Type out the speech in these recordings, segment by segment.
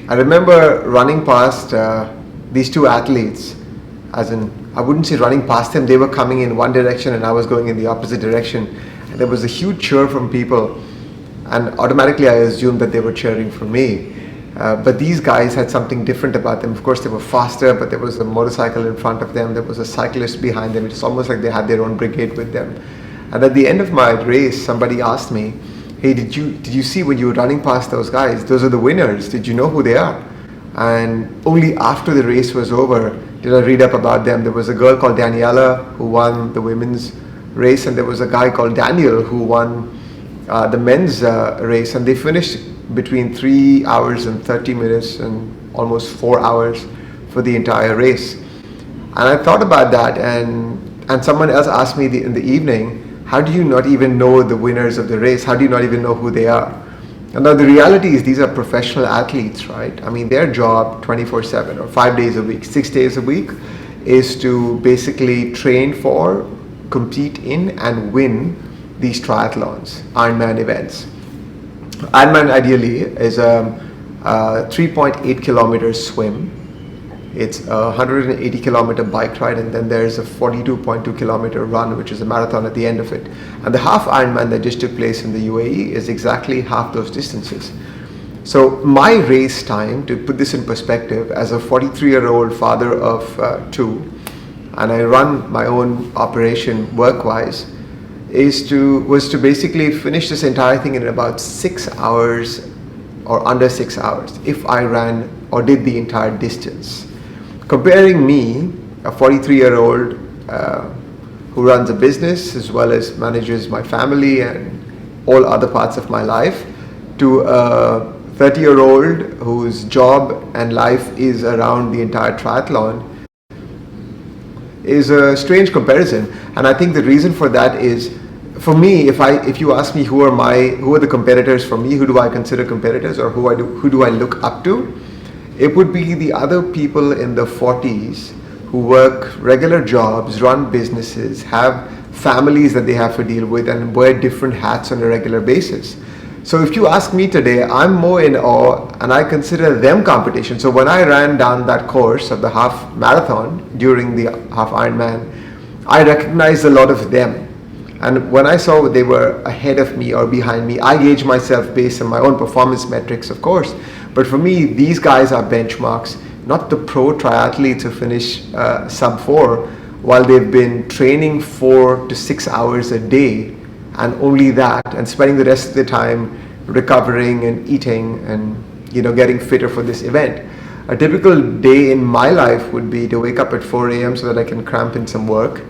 I remember running past these two athletes, as in, I wouldn't say running past them, they were coming in one direction and I was going in the opposite direction. And there was a huge cheer from people, and automatically I assumed that they were cheering for me. But these guys had something different about them. Of course, they were faster, but there was a motorcycle in front of them, there was a cyclist behind them. It's almost like they had their own brigade with them. And at the end of my race, somebody asked me, hey, did you see when you were running past those guys? Those are the winners. Did you know who they are? And only after the race was over did I read up about them. There was a girl called Daniela who won the women's race, and there was a guy called Daniel who won the men's race, and they finished between 3 hours and 30 minutes and almost 4 hours for the entire race. And I thought about that, and someone else asked me in the evening, how do you not even know the winners of the race? How do you not even know who they are? And now the reality is these are professional athletes, right? I mean, their job 24/7 or 5 days a week, 6 days a week is to basically train for, compete in, and win these triathlons, Ironman events. Ironman ideally is a 3.8 kilometer swim. It's a 180 kilometer bike ride, and then there's a 42.2 kilometer run, which is a marathon at the end of it. And the half Ironman that just took place in the UAE is exactly half those distances. So my race time, to put this in perspective, as a 43-year-old father of two, and I run my own operation work-wise, was to basically finish this entire thing in about 6 hours or under 6 hours if I ran or did the entire distance. Comparing me, a 43-year-old who runs a business as well as manages my family and all other parts of my life, to a 30-year-old whose job and life is around the entire triathlon, is a strange comparison. And I think the reason for that is, for me, if you ask me who are the competitors for me, who do I consider competitors, or who do I look up to, it would be the other people in the 40s who work regular jobs, run businesses, have families that they have to deal with, and wear different hats on a regular basis. So if you ask me today, I'm more in awe, and I consider them competition. So when I ran down that course of the half marathon during the half Ironman, I recognized a lot of them. And when I saw they were ahead of me or behind me, I gauge myself based on my own performance metrics, of course. But for me, these guys are benchmarks, not the pro triathletes who finish sub 4, while they've been training 4 to 6 hours a day, and only that, and spending the rest of the time recovering and eating and getting fitter for this event. A typical day in my life would be to wake up at 4 a.m. so that I can cramp in some work,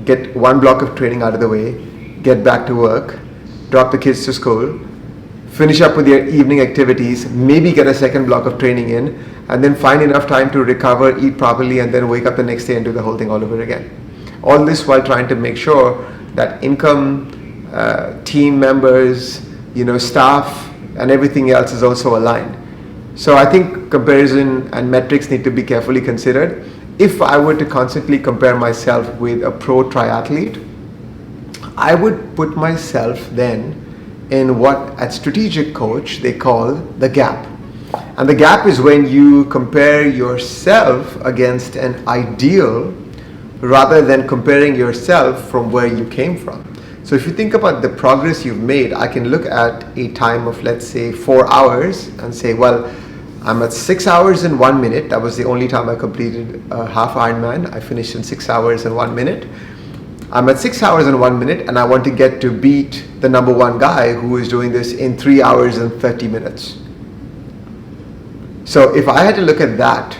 get one block of training out of the way, get back to work, drop the kids to school, finish up with their evening activities, maybe get a second block of training in, and then find enough time to recover, eat properly, and then wake up the next day and do the whole thing all over again. All this while trying to make sure that income, team members, staff, and everything else is also aligned. So I think comparison and metrics need to be carefully considered. If I were to constantly compare myself with a pro triathlete, I would put myself then in what at Strategic Coach they call the gap. And the gap is when you compare yourself against an ideal rather than comparing yourself from where you came from. So if you think about the progress you've made, I can look at a time of, let's say, 4 hours and say, well, I'm at 6 hours and 1 minute. That was the only time I completed a half Ironman. I finished in 6 hours and 1 minute. I'm at 6 hours and 1 minute, and I want to get to beat the number one guy who is doing this in 3 hours and 30 minutes. So if I had to look at that,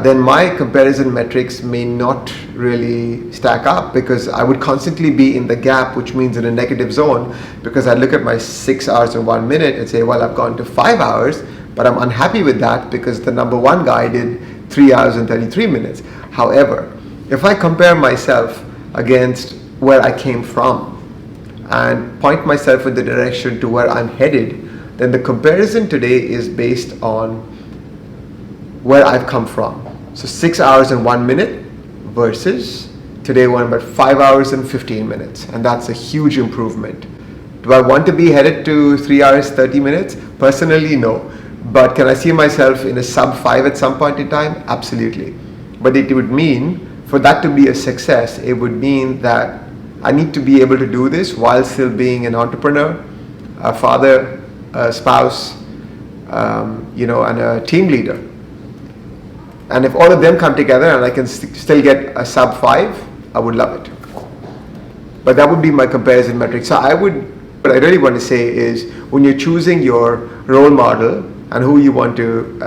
then my comparison metrics may not really stack up, because I would constantly be in the gap, which means in a negative zone, because I'd look at my 6 hours and 1 minute and say, well, I've gone to 5 hours, but I'm unhappy with that because the number one guy did 3 hours and 33 minutes. However, if I compare myself against where I came from and point myself in the direction to where I'm headed, then the comparison today is based on where I've come from. So 6 hours and 1 minute versus today when I'm at 5 hours and 15 minutes. And that's a huge improvement. Do I want to be headed to 3 hours, 30 minutes? Personally, no. But can I see myself in a sub 5 at some point in time? Absolutely. But it would mean, for that to be a success, it would mean that I need to be able to do this while still being an entrepreneur, a father, a spouse, and a team leader. And if all of them come together and I can still get a sub 5, I would love it. But that would be my comparison metric. So what I really want to say is, when you're choosing your role model and who you want to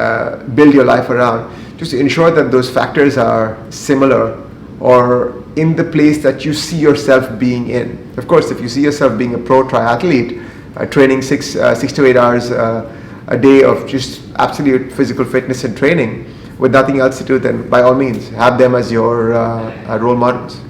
build your life around, just ensure that those factors are similar or in the place that you see yourself being in. Of course, if you see yourself being a pro triathlete, training 6 to 8 hours a day of just absolute physical fitness and training with nothing else to do, then by all means, have them as your role models.